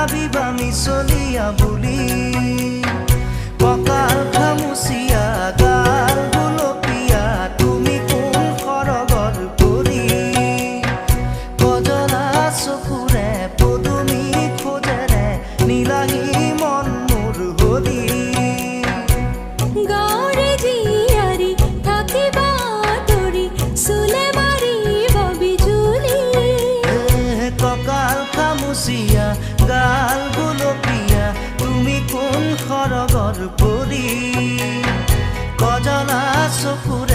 ভাবিবা মিছলিয়া বুলি কঁকাল খামুচিয়া গাল গুলপীয়া তুমি কোন সৰগৰ পৰি কজলা চকুৰে পদুমী খোজেৰে নীলাহী মন মোৰ হৰি গাঁৱৰে জীয়াৰী থাকিবা তৰি চুলে মাৰিব বিজুলি কঁকাল খামুচিয়া গাল গুলপীয়া তুমি কোন সৰগৰ পৰি কজলা চকুৰে